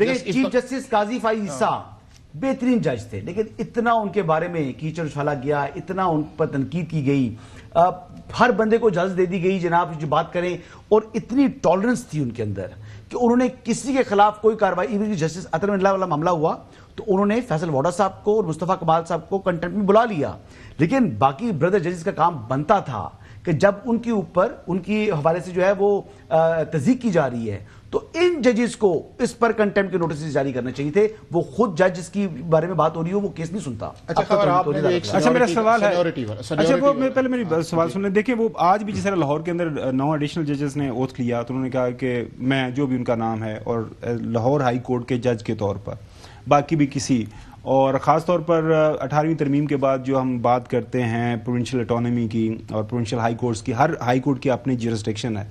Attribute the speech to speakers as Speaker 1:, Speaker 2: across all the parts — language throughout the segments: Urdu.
Speaker 1: دیکھیں چیف جسٹس قاضی فائز عیسیٰ بہترین جج تھے، لیکن اتنا ان کے بارے میں کیچڑ اچھالا گیا، اتنا ان پر تنقید کی گئی، ہر بندے کو اجازت دے دی گئی جناب جو بات کریں، اور اتنی ٹالرنس تھی ان کے اندر کہ انہوں نے کسی کے خلاف کوئی کارروائی، ایون جسٹس عطر اللہ والا معاملہ ہوا تو انہوں نے فیصل واڈا صاحب کو اور مصطفیٰ کمال صاحب کو کنٹمپٹ میں بلا لیا، لیکن باقی بردر ججز کا کام بنتا تھا کہ جب ان کے اوپر ان کی حوالے سے جو ہے وہ تصدیق کی جا رہی ہے تو ان ججز کو اس پر کنٹمپٹ کے نوٹسز جاری کرنے چاہیے تھے. وہ خود جج جس کی بارے میں بات ہو رہی ہو وہ کیس نہیں سنتا.
Speaker 2: اچھا میرا سوال ہے، اچھا وہ پہلے میری سوال سن لیں. دیکھیں وہ آج بھی جس طرح لاہور کے اندر 9 ایڈیشنل ججز نے اوتھ لیا تو انہوں نے کہا کہ میں جو بھی ان کا نام ہے اور لاہور ہائی کورٹ کے جج کے طور پر باقی بھی کسی، اور خاص طور پر 18ویں ترمیم کے بعد جو ہم بات کرتے ہیں پروونشل اٹانومی کی اور پروونشل ہائی کورٹس کی، ہر ہائی کورٹ کی اپنی جیورسڈکشن ہے.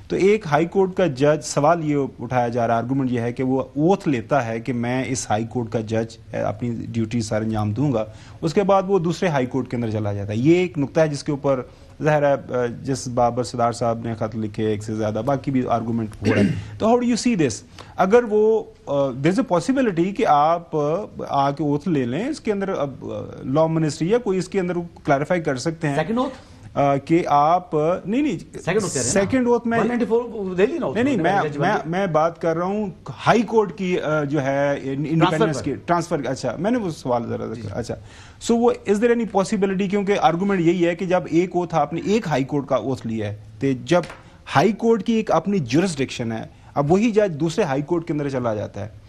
Speaker 2: تو ایک ہائی کورٹ کا جج، سوال یہ اٹھایا جا رہا ہے، آرگومنٹ یہ ہے کہ وہ اوتھ لیتا ہے کہ میں اس ہائی کورٹ کا جج اپنی ڈیوٹی سر انجام دوں گا، اس کے بعد وہ دوسرے ہائی کورٹ کے اندر چلا جاتا ہے. یہ ایک نقطہ ہے جس کے اوپر ظاہر ہے جس بابر صدار صاحب نے خط لکھے ایک سے زیادہ، باقی بھی آرگومنٹ ہو رہا ہے. تو ہاؤ ڈو یو سی دس؟ اگر وہ دیر از اے پاسبلٹی کہ آپ آ کے اوتھ لے لیں، اس کے اندر لا منسٹری یا کوئی اس کے اندر کلیریفائی کر سکتے ہیں کہ آپ نہیں سیکنڈ اوتھ میں نہیں، میں بات کر رہا ہوں ہائی کورٹ کی جو ہے انڈیپینڈنس کی ٹرانسفر. اچھا میں نے وہ سوال ذرا اچھا سو وہ از دیر اینی پاسبلٹی؟ کیونکہ آرگومنٹ یہی ہے کہ جب ایک اوتھ آپ نے ایک ہائی کورٹ کا اوتھ لیا ہے تو جب ہائی کورٹ کی ایک اپنی جورسڈکشن ہے، اب وہی جج دوسرے ہائی کورٹ کے اندر چلا جاتا ہے،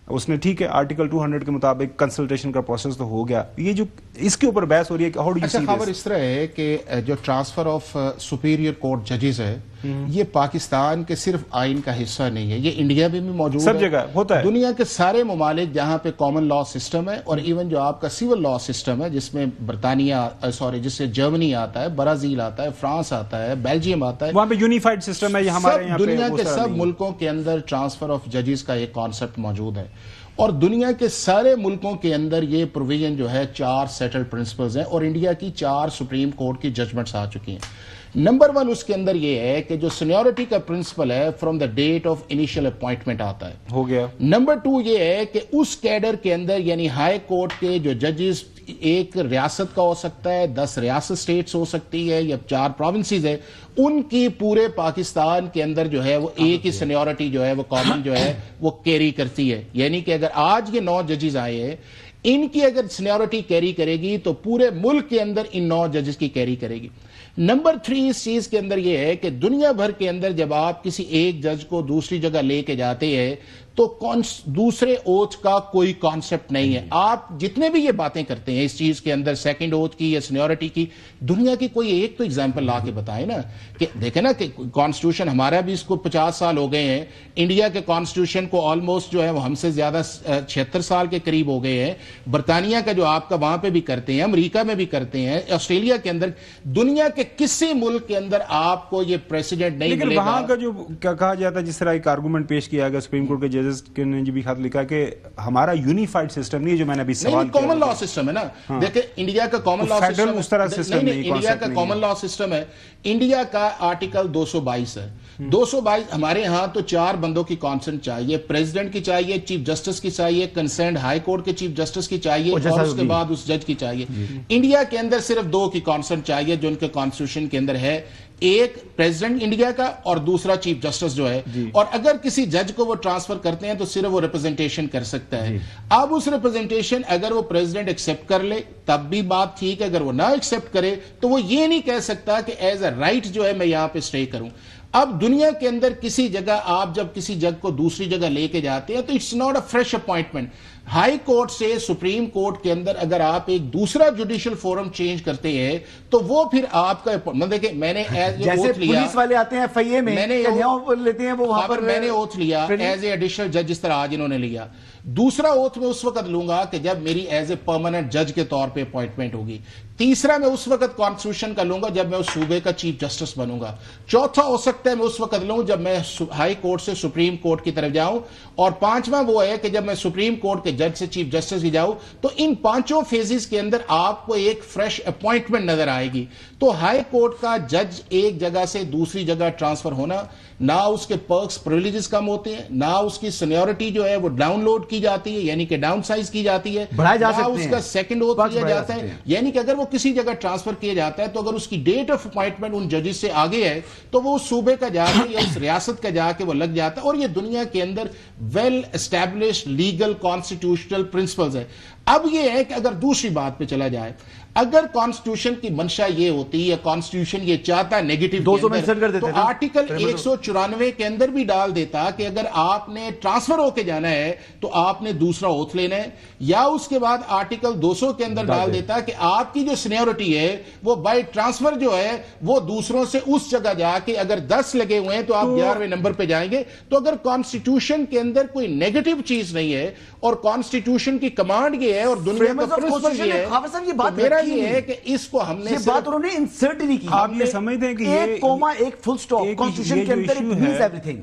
Speaker 2: اس نے ٹھیک ہے آرٹیکل 200 کے مطابق کنسلٹیشن کا پروسیس تو ہو گیا. یہ جو اس کے اوپر بحث ہو رہی ہے کہ ہاؤ ڈو یو سی دس؟
Speaker 3: خبر اس طرح ہے کہ جو ٹرانسفر آف سپیریئر کورٹ ججز ہے یہ پاکستان کے صرف آئین کا حصہ نہیں ہے، یہ انڈیا میں بھی موجود ہے،
Speaker 2: سب جگہ ہوتا ہے.
Speaker 3: دنیا کے سارے ممالک جہاں پہ کامن لا سسٹم ہے، اور ایون جو آپ کا سول لا سسٹم ہے جس میں برطانیہ جس سے جرمنی آتا ہے، برازیل آتا ہے، فرانس آتا ہے، بیلجیم آتا ہے،
Speaker 2: وہاں پہ یونیفائڈ سسٹم ہے. ہمارے یہاں
Speaker 3: دنیا کے سب ملکوں کے اندر ٹرانسفر آف ججز کا ایک کانسیپٹ موجود ہے، اور دنیا کے سارے ملکوں کے اندر یہ پروویژن جو ہے 4 سیٹلڈ پرنسپلز ہیں، اور انڈیا کی 4 سپریم کورٹ کی ججمنٹس آ چکی ہیں. نمبر 1 اس کے اندر یہ ہے کہ جو سینیورٹی کا پرنسپل ہے from the date of initial appointment آتا ہے،
Speaker 2: ہو گیا.
Speaker 3: نمبر 2 یہ ہے کہ اس کیڈر کے اندر یعنی ہائی کورٹ کے جو ججز ایک ریاست کا ہو سکتا ہے، 10 ریاست سٹیٹس ہو سکتی ہے، یا 4 پروونسز ہے، ان کی پورے پاکستان کے اندر جو ہے وہ ایک ہی سینیورٹی جو ہے وہ کامن جو ہے وہ کیری کرتی ہے. یعنی کہ اگر آج یہ 9 ججز آئے ہیں، ان کی اگر سینیورٹی کیری کرے گی تو پورے ملک کے اندر ان 9 ججز کی کیری کرے گی. نمبر 3 اس چیز کے اندر یہ ہے کہ دنیا بھر کے اندر جب آپ کسی ایک جج کو دوسری جگہ لے کے جاتے ہیں تو دوسرے اوتھ کا کوئی کانسیپٹ نہیں ہے. آپ جتنے بھی یہ باتیں کرتے ہیں اس چیز کے اندر سیکنڈ اوتھ کی یا سینیورٹی کی، دنیا کی کوئی ایک تو ایگزامپل لا کے بتائیں نا. کہ دیکھیں نا کہ کانسٹیٹیوشن ہمارا بھی اس کو 50 سال ہو گئے ہیں، انڈیا کے کانسٹیٹیوشن کو آلموسٹ جو ہے وہ ہم سے زیادہ 76 سال کے قریب ہو گئے ہیں. برطانیہ کا جو آپ کا وہاں پہ بھی کرتے ہیں، امریکہ میں بھی کرتے ہیں، آسٹریلیا کے اندر، دنیا کے کسی ملک کے اندر آپ کو یہ پریسیڈنٹ نہیں ملے گا.
Speaker 2: لیکن وہاں کا جو کہا جاتا ہے، جس طرح ایک آرگومنٹ پیش کیا گیا سپریم کورٹ کے ججز نے جو بھی خط لکھا کہ ہمارا یونیفائڈ سسٹم نہیں ہے، جو میں نے ابھی سوال کیا،
Speaker 3: کامن لا سسٹم ہے نا. دیکھیں انڈیا کا کامن لا سسٹم
Speaker 2: اس طرح سسٹم نہیں،
Speaker 3: انڈیا کا کامن لا سسٹم ہے. انڈیا کا آرٹیکل 222 ہے. 222 ہمارے ہاں تو 4 بندوں کی کانسنٹ چاہیے، پریزیڈنٹ کی چاہیے، چیف جسٹس کی چاہیے، کنسرنڈ ہائی کورٹ کے چیف جسٹس کی چاہیے، اور اس کے بعد اس جج کی چاہیے. انڈیا کے اندر صرف 2 کی کانسنٹ چاہیے جو ان کے کانسٹیٹیوشن کے اندر ہے، ایک پریزیڈنٹ انڈیا کا اور دوسرا چیف جسٹس جو ہے. اور اگر کسی جج کو وہ ٹرانسفر کرتے ہیں تو صرف وہ ریپرزنٹیشن کر سکتا ہے. اب اس ریپرزنٹیشن اگر وہ پریزیڈنٹ ایکسپٹ کر لے تب بھی بات ٹھیک ہے، اگر وہ نہ ایکسپٹ کرے تو وہ یہ نہیں کہہ سکتا کہ ایز اے رائٹ جو ہے میں یہاں پہ اسٹے کروں. اب دنیا کے اندر کسی جگہ آپ جب کسی جج کو دوسری جگہ لے کے جاتے ہیں تو it's not a fresh appointment. High court سے سپریم کورٹ کے اندر اگر آپ ایک دوسرا جوڈیشل فورم چینج کرتے ہیں تو وہ پھر آپ کا دیکھیں میں نے
Speaker 1: جیسے پولیس والے آتے ہیں FIA میں لیتے ہیں وہ وہاں پر
Speaker 3: میں نے اوتھ لیا ایز اے ایڈیشنل جج جس طرح آج انہوں نے لیا. دوسرا اوتھ میں اس وقت لوں گا کہ جب میری ایز اے پرماننٹ جج کے طور پہ اپوائنٹمنٹ ہوگی. تیسرا میں اس وقت کانسٹیٹیوشن کا لوں گا جب میں اس صوبے کا چیف جسٹس بنوں گا. چوتھا ہو سکتا ہے میں اس وقت لوں جب میں ہائی کورٹ سے سپریم کورٹ کی طرف جاؤں, اور پانچواں وہ ہے کہ جب میں سپریم کورٹ کے جج سے چیف جسٹس کی جاؤں, تو ان پانچوں فیزز کے اندر آپ کو ایک فریش اپوائنٹمنٹ نظر آئے گی. تو ہائی کورٹ کا جج ایک جگہ سے دوسری جگہ ٹرانسفر ہونا, نہ اس کے پرکس پریویلیجز کم ہوتے ہیں, نہ اس کی سینیورٹی جو ہے وہ ڈاؤن لوڈ کی جاتی ہے یعنی کہ ڈاؤن سائز کی جاتی ہے, نہ اس کا سیکنڈ اوتھ لیا جاتا ہے. یعنی کہ اگر وہ کسی جگہ ٹرانسفر کیا جاتا ہے تو اگر اس کی ڈیٹ آف اپوائنٹمنٹ ان ججز سے آگے ہے تو وہ اس صوبے کا جا کے یا اس ریاست کا جا کے وہ لگ جاتا ہے. اور یہ دنیا کے اندر well established legal constitutional principles ہے. اب یہ ہے کہ اگر دوسری بات پہ چلا جائے, اگر کانسٹیٹیوشن کی منشا یہ ہوتی ہے, کانسٹیٹیوشن یہ چاہتا ہے نیگیٹو تو آرٹیکل 194 کے اندر بھی ڈال دیتا کہ اگر آپ نے ٹرانسفر ہو کے جانا ہے تو آپ نے دوسرا اوتھ لینا ہے, یا اس کے بعد آرٹیکل 200 کے اندر ڈال دیتا کہ آپ کی جو سینیورٹی ہے وہ بائی ٹرانسفر جو ہے وہ دوسروں سے اس جگہ جا کے اگر 10 لگے ہوئے ہیں تو آپ 11ویں نمبر پہ جائیں گے. تو اگر کانسٹیٹیوشن کے اندر کوئی نیگیٹو چیز نہیں ہے اور کانسٹیٹیوشن کی کمانڈ یہ ہے اور دنیا کا پرنسپل یہ ہے, تو میرا یہ ہے کہ اس کو ہم نے
Speaker 1: بات انہوں نے انسرٹ نہیں کی.
Speaker 2: آپ یہ سمجھتے ہیں کہ
Speaker 1: ایک کوما ایک فل سٹاپ کانسٹیٹیوشن کے اندر اٹ مینز ایوری تھنگ.